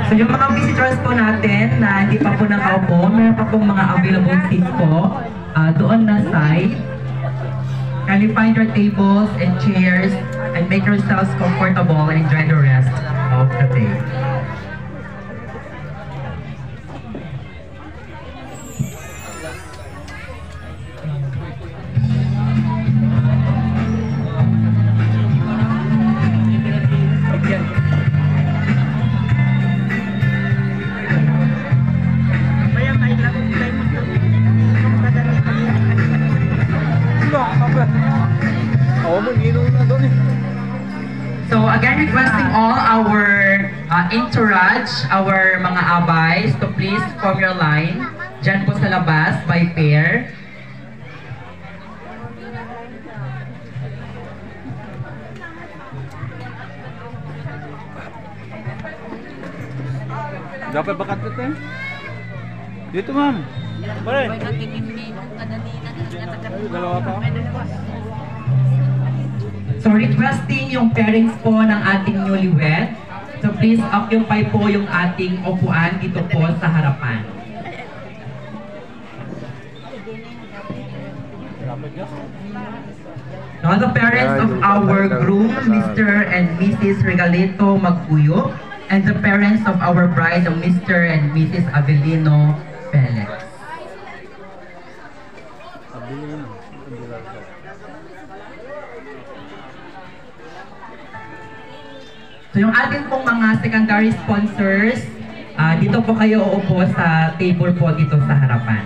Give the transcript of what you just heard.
So yung mga visitors po natin na hindi pa po nakaupo, meron pa pong mga available seats po doon na side. Kindly find your tables and chairs and make yourselves comfortable and enjoy the rest of the day. So again, requesting all our entourage, our mga abays to please form your line dyan po sa labas by pair. Dapat bakat ito eh. Dito ma'am. Pare. Dalawa pa. So requesting yung pairings po ng ating newlywed. So please occupy po yung ating upuan dito po sa harapan. Now the parents of our groom, Mr. and Mrs. Regalito Magpuyo, and the parents of our bride, Mr. and Mrs. Avelino Felix. So yung ating pong mga secondary sponsors, dito po kayo uupo sa table po dito sa harapan.